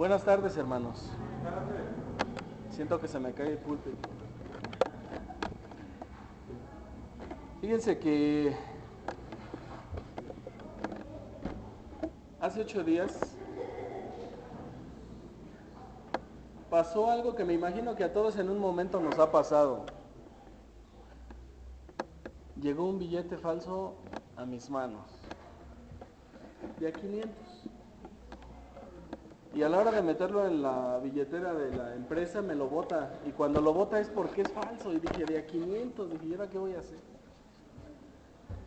Buenas tardes, hermanos. Siento que se me cae el púlpito. Fíjense que hace 8 días pasó algo que me imagino que a todos en un momento nos ha pasado. Llegó un billete falso a mis manos, de a 500. Y a la hora de meterlo en la billetera de la empresa me lo bota. Y cuando lo bota es porque es falso. Y dije, de a 500. Dije, ¿y ahora qué voy a hacer?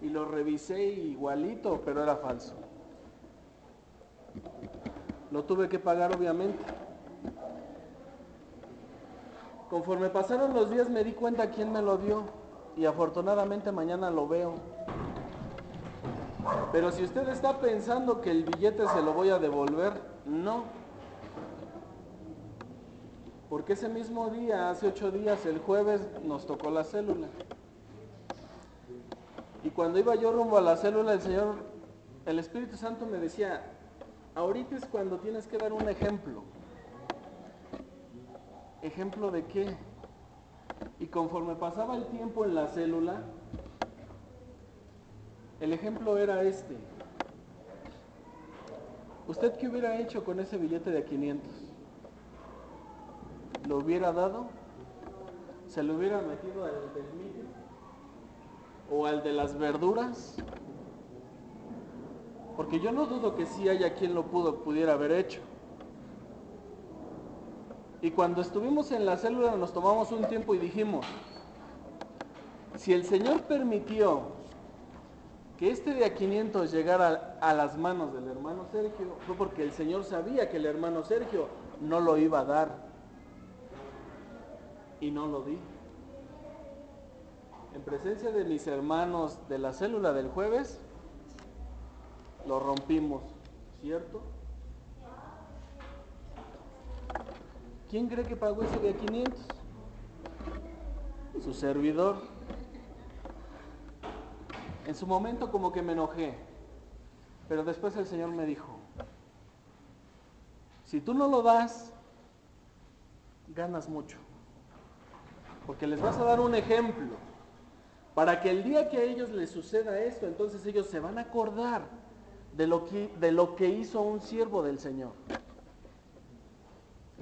Y lo revisé igualito, pero era falso. Lo tuve que pagar, obviamente. Conforme pasaron los días me di cuenta quién me lo dio. Y afortunadamente mañana lo veo. Pero si usted está pensando que el billete se lo voy a devolver, no. Porque ese mismo día, hace 8 días, el jueves, nos tocó la célula. Y cuando iba yo rumbo a la célula, el Espíritu Santo me decía, ahorita es cuando tienes que dar un ejemplo. ¿Ejemplo de qué? Y conforme pasaba el tiempo en la célula, el ejemplo era este. ¿Usted qué hubiera hecho con ese billete de 500? ¿Lo hubiera dado? ¿Se lo hubiera metido al del micro? ¿O al de las verduras? Porque yo no dudo que sí haya quien lo pudiera haber hecho. Y cuando estuvimos en la célula nos tomamos un tiempo y dijimos, si el Señor permitió que este de a 500 llegara a las manos del hermano Sergio, fue porque el Señor sabía que el hermano Sergio no lo iba a dar. Y no lo di. En presencia de mis hermanos de la célula del jueves, lo rompimos, ¿cierto? ¿Quién cree que pagó ese de a 500? Su servidor. En su momento como que me enojé, pero después el Señor me dijo, si tú no lo das, ganas mucho, porque les vas a dar un ejemplo, para que el día que a ellos les suceda esto, entonces ellos se van a acordar de lo que hizo un siervo del Señor.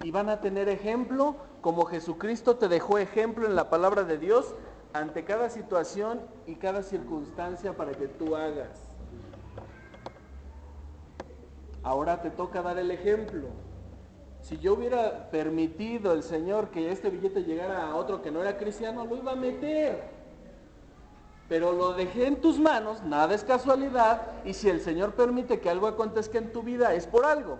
Y van a tener ejemplo, como Jesucristo te dejó ejemplo en la palabra de Dios, ante cada situación y cada circunstancia para que tú hagas. Ahora te toca dar el ejemplo. Si yo hubiera permitido el Señor que este billete llegara a otro que no era cristiano, lo iba a meter. Pero lo dejé en tus manos, nada es casualidad, y si el Señor permite que algo acontezca en tu vida, es por algo.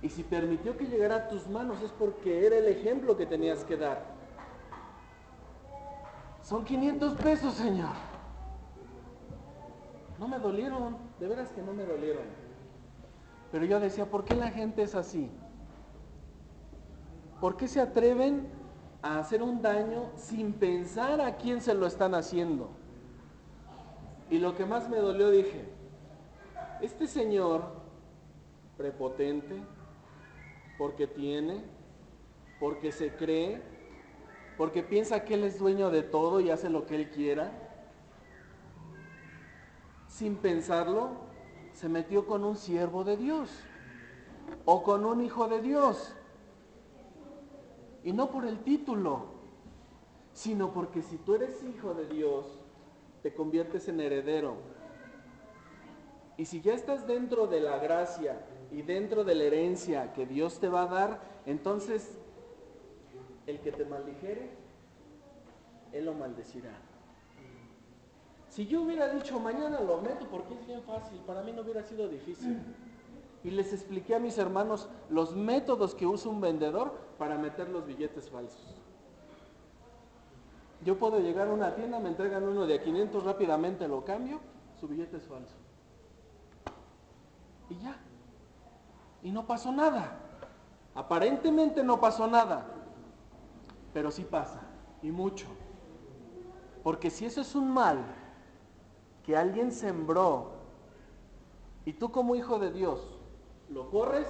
Y si permitió que llegara a tus manos, es porque era el ejemplo que tenías que dar. Son 500 pesos, Señor. No me dolieron, de veras que no me dolieron. Pero yo decía, ¿por qué la gente es así? ¿Por qué se atreven a hacer un daño sin pensar a quién se lo están haciendo? Y lo que más me dolió, dije, este señor prepotente, porque tiene, porque se cree, porque piensa que él es dueño de todo y hace lo que él quiera, sin pensarlo, se metió con un siervo de Dios o con un hijo de Dios. Y no por el título, sino porque si tú eres hijo de Dios, te conviertes en heredero. Y si ya estás dentro de la gracia y dentro de la herencia que Dios te va a dar, entonces el que te maldijere, él lo maldecirá. Si yo hubiera dicho mañana lo meto porque es bien fácil, para mí no hubiera sido difícil. Y les expliqué a mis hermanos los métodos que usa un vendedor para meter los billetes falsos. Yo puedo llegar a una tienda, me entregan uno de a 500, rápidamente lo cambio, su billete es falso. Y ya. Y no pasó nada. Aparentemente no pasó nada. Pero sí pasa. Y mucho. Porque si eso es un mal que alguien sembró y tú como hijo de Dios lo corres,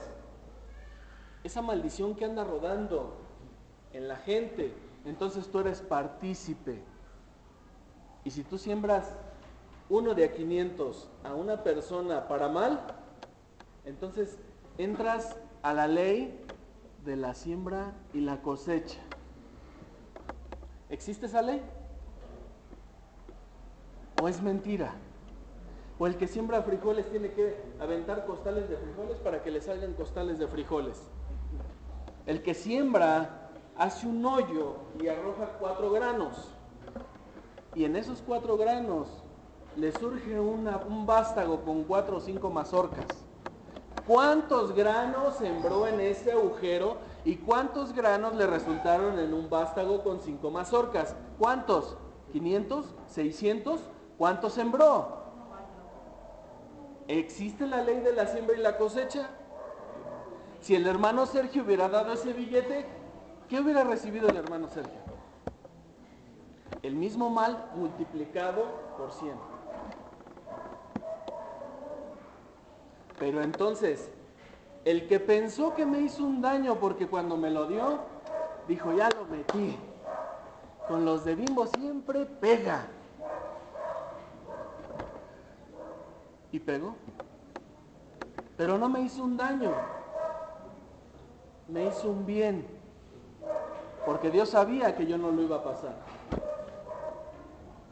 esa maldición que anda rodando en la gente, entonces tú eres partícipe. Y si tú siembras uno de a 500 a una persona para mal, entonces entras a la ley de la siembra y la cosecha. ¿Existe esa ley? ¿O es mentira? ¿O el que siembra frijoles tiene que aventar costales de frijoles para que le salgan costales de frijoles? El que siembra hace un hoyo y arroja 4 granos. Y en esos 4 granos le surge un vástago con 4 o 5 mazorcas. ¿Cuántos granos sembró en ese agujero y cuántos granos le resultaron en un vástago con 5 mazorcas? ¿Cuántos? ¿500? ¿600? ¿Cuántos sembró? ¿Existe la ley de la siembra y la cosecha? Si el hermano Sergio hubiera dado ese billete, ¿qué hubiera recibido el hermano Sergio? El mismo mal multiplicado por 100. Pero entonces, el que pensó que me hizo un daño porque cuando me lo dio, dijo, ya lo metí. Con los de Bimbo siempre pega. Y pegó. Pero no me hizo un daño. Me hizo un bien. Porque Dios sabía que yo no lo iba a pasar.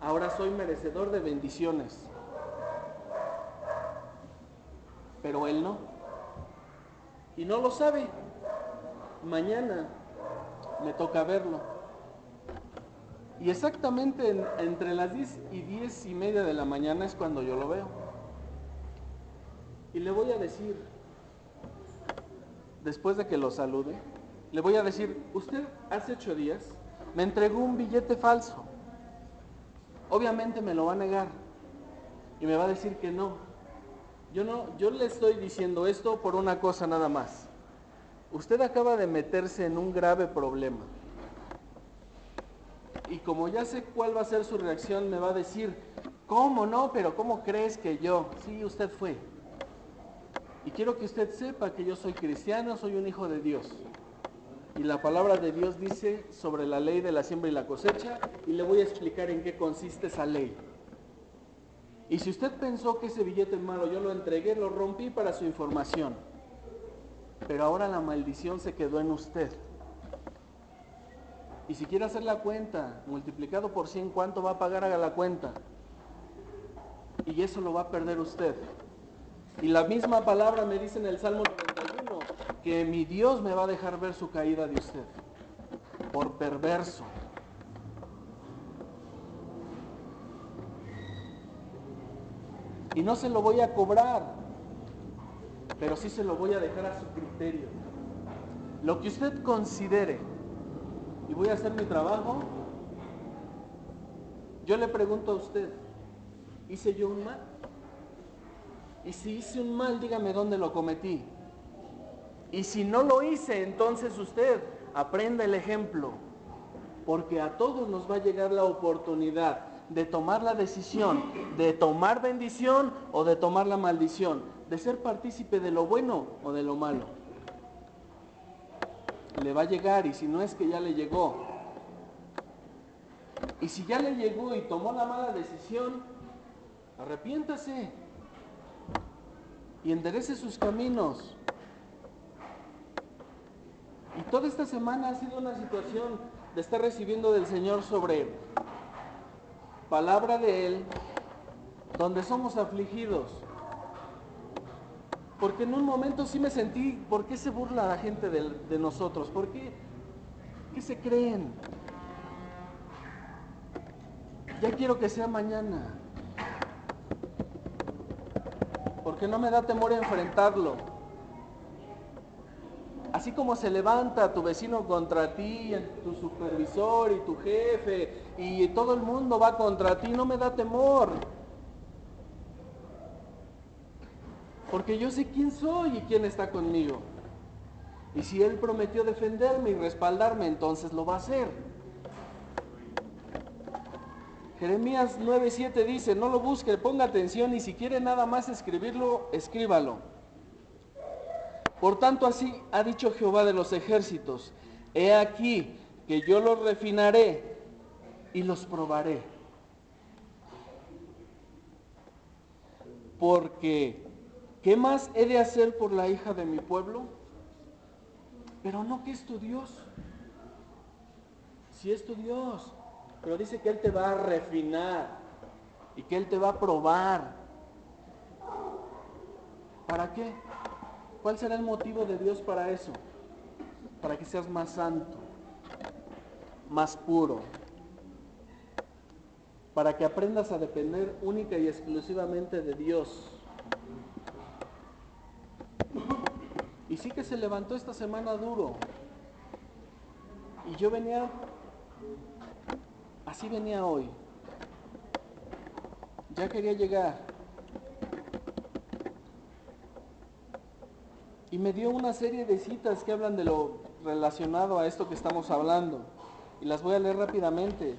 Ahora soy merecedor de bendiciones. Pero él no. Y no lo sabe. Mañana me toca verlo. Y exactamente entre las 10 y 10 y media de la mañana es cuando yo lo veo. Y le voy a decir, después de que lo salude, le voy a decir, usted hace 8 días me entregó un billete falso. Obviamente me lo va a negar y me va a decir que no. Yo le estoy diciendo esto por una cosa nada más. Usted acaba de meterse en un grave problema. Y como ya sé cuál va a ser su reacción, me va a decir, ¿cómo no? Pero ¿cómo crees que yo? Sí, usted fue. Y quiero que usted sepa que yo soy cristiano, soy un hijo de Dios. Y la palabra de Dios dice sobre la ley de la siembra y la cosecha, y le voy a explicar en qué consiste esa ley. Y si usted pensó que ese billete malo yo lo entregué, lo rompí para su información. Pero ahora la maldición se quedó en usted. Y si quiere hacer la cuenta, multiplicado por 100, ¿cuánto va a pagar? Haga la cuenta. Y eso lo va a perder usted. Y la misma palabra me dice en el Salmo 91, que mi Dios me va a dejar ver su caída de usted, por perverso. Y no se lo voy a cobrar, pero sí se lo voy a dejar a su criterio. Lo que usted considere, y voy a hacer mi trabajo, yo le pregunto a usted, ¿hice yo un mal? Y si hice un mal, dígame dónde lo cometí. Y si no lo hice, entonces usted aprenda el ejemplo. Porque a todos nos va a llegar la oportunidad de tomar la decisión, de tomar bendición o de tomar la maldición, de ser partícipe de lo bueno o de lo malo. Le va a llegar, y si no es que ya le llegó. Y si ya le llegó y tomó la mala decisión, arrepiéntase y enderece sus caminos. Y toda esta semana ha sido una situación de estar recibiendo del Señor sobre palabra de Él, donde somos afligidos. Porque en un momento sí me sentí, ¿por qué se burla la gente de nosotros? ¿Por qué? ¿Qué se creen? Ya quiero que sea mañana. Porque no me da temor enfrentarlo. Así como se levanta tu vecino contra ti, tu supervisor y tu jefe, y todo el mundo va contra ti, no me da temor. Porque yo sé quién soy y quién está conmigo. Y si Él prometió defenderme y respaldarme, entonces lo va a hacer. Jeremías 9:7 dice, no lo busque, ponga atención, y si quiere nada más escribirlo, escríbalo. Por tanto, así ha dicho Jehová de los ejércitos: he aquí que yo los refinaré y los probaré. Porque, ¿qué más he de hacer por la hija de mi pueblo? Pero no que es tu Dios. Sí es tu Dios, pero dice que Él te va a refinar y que Él te va a probar. ¿Para qué? ¿Cuál será el motivo de Dios para eso? Para que seas más santo, más puro, para que aprendas a depender única y exclusivamente de Dios. Y sí que se levantó esta semana duro. Y yo así venía hoy. Ya quería llegar. Y me dio una serie de citas que hablan de lo relacionado a esto que estamos hablando. Y las voy a leer rápidamente.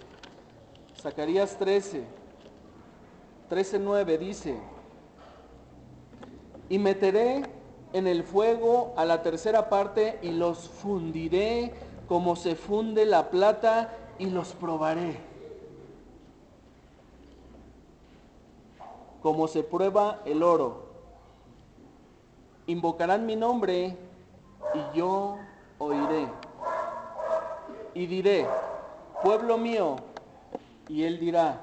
Zacarías 13:9 dice: y meteré en el fuego a la tercera parte y los fundiré como se funde la plata y los probaré, como se prueba el oro. Invocarán mi nombre y yo oiré. Y diré: pueblo mío. Y él dirá: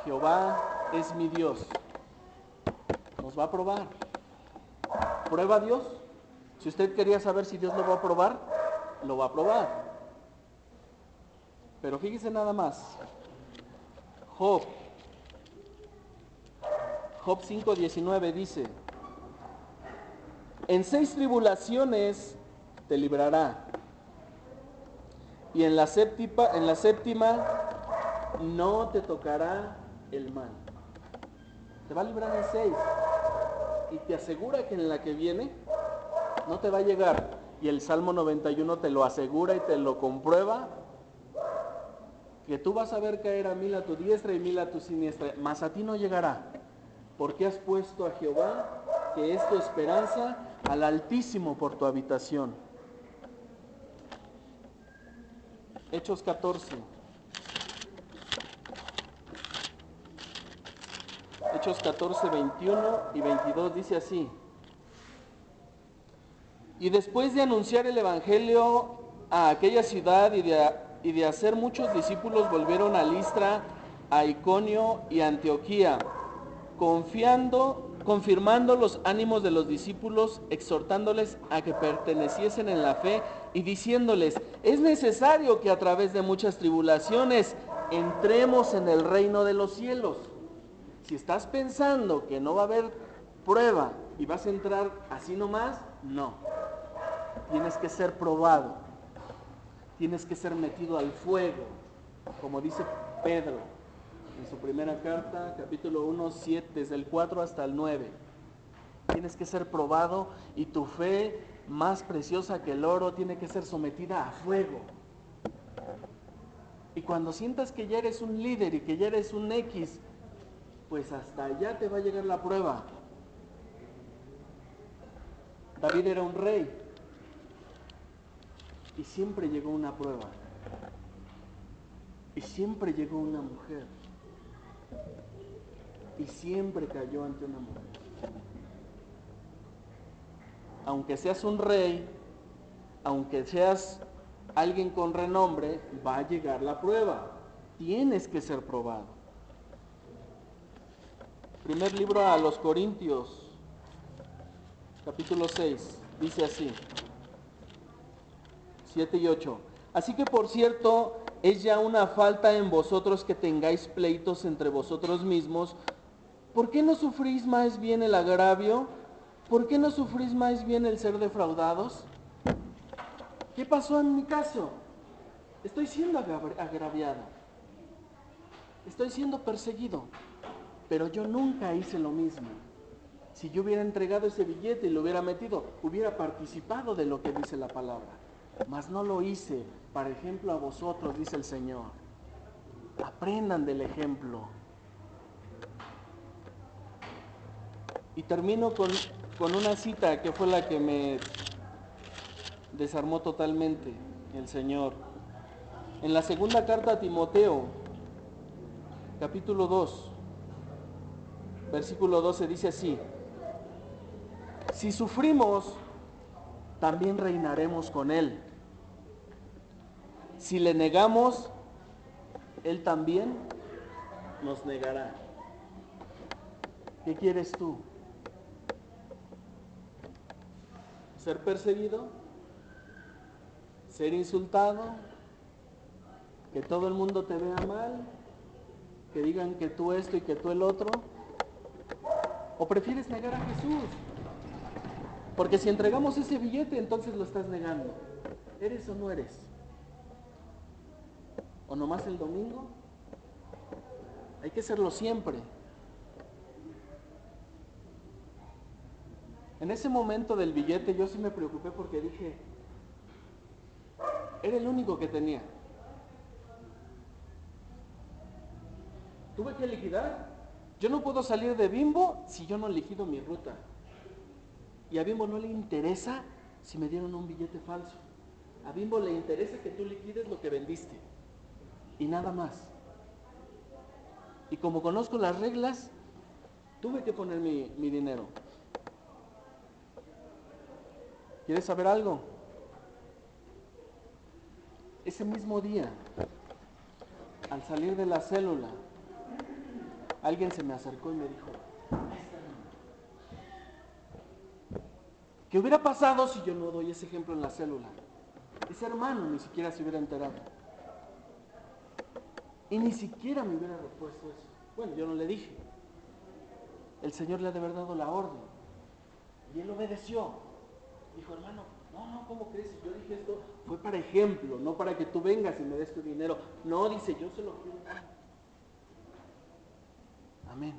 Jehová es mi Dios. Nos va a probar. ¿Prueba Dios? Si usted quería saber si Dios lo va a probar, lo va a probar. Pero fíjese nada más. Job 5:19 dice: en 6 tribulaciones te librará, y en la séptima no te tocará el mal. Te va a librar en 6. Y te asegura que en la que viene no te va a llegar. Y el Salmo 91 te lo asegura y te lo comprueba, que tú vas a ver caer a 1000 a tu diestra y 1000 a tu siniestra, mas a ti no llegará, porque has puesto a Jehová, que es tu esperanza, al Altísimo por tu habitación. Hechos 14. Hechos 14, 21 y 22 dice así: y después de anunciar el evangelio a aquella ciudad y de hacer muchos discípulos, volvieron a Listra, a Iconio y a Antioquía, confirmando los ánimos de los discípulos, exhortándoles a que perteneciesen en la fe y diciéndoles: es necesario que a través de muchas tribulaciones entremos en el reino de los cielos. Si estás pensando que no va a haber prueba y vas a entrar así nomás, no. Tienes que ser probado. Tienes que ser metido al fuego, como dice Pedro en su primera carta, capítulo 1, 7, desde el 4 hasta el 9. Tienes que ser probado y tu fe, más preciosa que el oro, tiene que ser sometida a fuego. Y cuando sientas que ya eres un líder y que ya eres un X, pues hasta allá te va a llegar la prueba. David era un rey y siempre llegó una prueba. Y siempre llegó una mujer. Y siempre cayó ante una mujer. Aunque seas un rey, aunque seas alguien con renombre, va a llegar la prueba. Tienes que ser probado. Primer libro a los Corintios, capítulo 6, dice así, 7 y 8. Así que, por cierto, es ya una falta en vosotros que tengáis pleitos entre vosotros mismos. ¿Por qué no sufrís más bien el agravio? ¿Por qué no sufrís más bien el ser defraudados? ¿Qué pasó en mi caso? Estoy siendo agraviado. Estoy siendo perseguido. Pero yo nunca hice lo mismo. Si yo hubiera entregado ese billete y lo hubiera metido, hubiera participado de lo que dice la palabra. Mas no lo hice. Para ejemplo a vosotros, dice el Señor. Aprendan del ejemplo. Y termino con con una cita que fue la que me desarmó totalmente el Señor. En la segunda carta a Timoteo, capítulo 2, versículo 12 dice así: si sufrimos, también reinaremos con Él. Si le negamos, Él también nos negará. ¿Qué quieres tú? ¿Ser perseguido? ¿Ser insultado? ¿Que todo el mundo te vea mal? ¿Que digan que tú esto y que tú el otro? ¿O prefieres negar a Jesús? Porque si entregamos ese billete, entonces lo estás negando. ¿Eres o no eres? ¿O nomás el domingo? Hay que hacerlo siempre. En ese momento del billete yo sí me preocupé porque dije, era el único que tenía. Tuve que liquidar. Yo no puedo salir de Bimbo si yo no liquido mi ruta. Y a Bimbo no le interesa si me dieron un billete falso. A Bimbo le interesa que tú liquides lo que vendiste. Y nada más. Y como conozco las reglas, tuve que poner mi dinero. ¿Quieres saber algo? Ese mismo día, al salir de la célula, alguien se me acercó y me dijo, ¿qué hubiera pasado si yo no doy ese ejemplo en la célula? Ese hermano ni siquiera se hubiera enterado. Y ni siquiera me hubiera repuesto eso. Bueno, yo no le dije. El Señor le ha de haber dado la orden. Y él obedeció. Dijo, hermano, no, ¿cómo crees? Yo dije esto, fue para ejemplo, no para que tú vengas y me des tu dinero. No, dice, yo se lo quiero dar. Amén.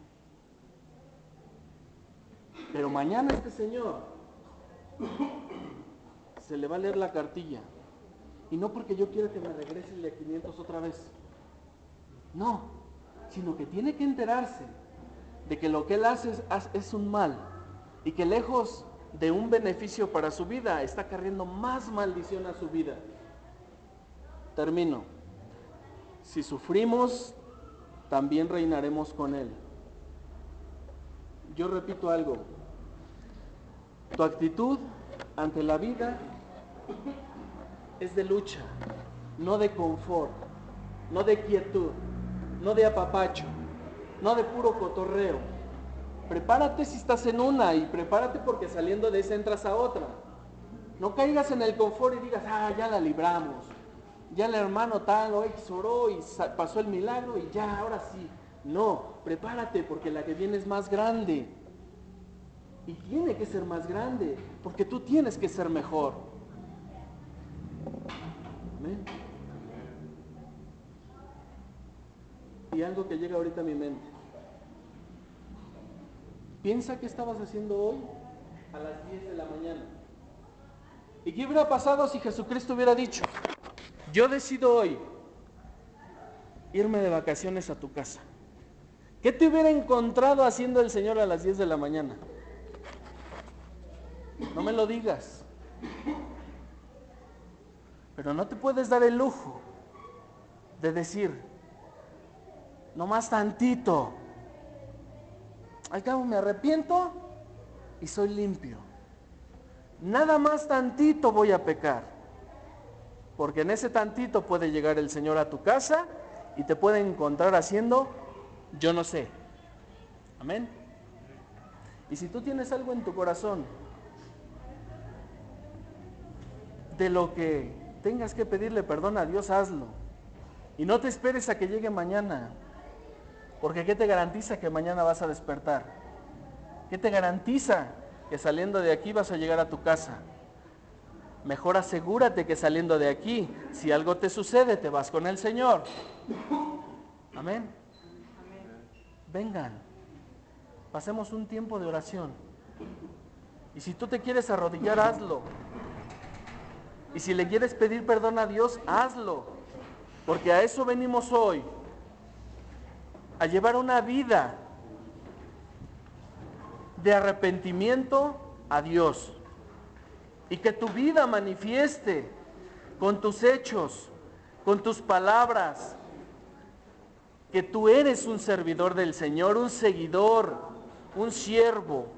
Pero mañana este señor se le va a leer la cartilla. Y no porque yo quiera que me regrese el de 500 otra vez. No, sino que tiene que enterarse de que lo que él hace es un mal. Y que lejos de un beneficio para su vida, está carriendo más maldición a su vida. Termino. Si sufrimos, también reinaremos con Él. Yo repito algo. Tu actitud ante la vida es de lucha, no de confort, no de quietud, no de apapacho, no de puro cotorreo. Prepárate si estás en una y prepárate porque saliendo de esa entras a otra. No caigas en el confort y digas, ya la libramos. Ya el hermano tal o X oró y pasó el milagro y ya, ahora sí. No, prepárate porque la que viene es más grande. Y tiene que ser más grande porque tú tienes que ser mejor. ¿Amén? Y algo que llega ahorita a mi mente. Piensa qué estabas haciendo hoy a las 10 de la mañana. ¿Y qué hubiera pasado si Jesucristo hubiera dicho, yo decido hoy irme de vacaciones a tu casa? ¿Qué te hubiera encontrado haciendo el Señor a las 10 de la mañana? No me lo digas. Pero no te puedes dar el lujo de decir, nomás tantito. Al cabo me arrepiento y soy limpio. Nada más tantito voy a pecar. Porque en ese tantito puede llegar el Señor a tu casa y te puede encontrar haciendo, yo no sé. Amén. Y si tú tienes algo en tu corazón de lo que tengas que pedirle perdón a Dios, hazlo. Y no te esperes a que llegue mañana. Porque ¿qué te garantiza que mañana vas a despertar? ¿Qué te garantiza que saliendo de aquí vas a llegar a tu casa? Mejor asegúrate que saliendo de aquí, si algo te sucede, te vas con el Señor. Amén. Vengan, pasemos un tiempo de oración. Y si tú te quieres arrodillar, hazlo. Y si le quieres pedir perdón a Dios, hazlo. Porque a eso venimos hoy. A llevar una vida de arrepentimiento a Dios. Y que tu vida manifieste con tus hechos, con tus palabras, que tú eres un servidor del Señor, un seguidor, un siervo,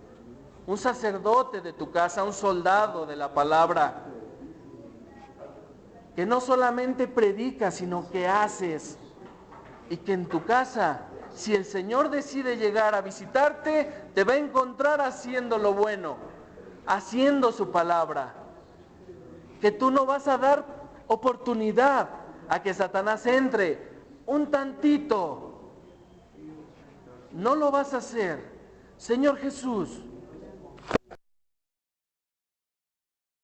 un sacerdote de tu casa, un soldado de la palabra. Que no solamente predicas, sino que haces. Y que en tu casa, si el Señor decide llegar a visitarte, te va a encontrar haciendo lo bueno, haciendo su palabra. Que tú no vas a dar oportunidad a que Satanás entre un tantito. No lo vas a hacer. Señor Jesús,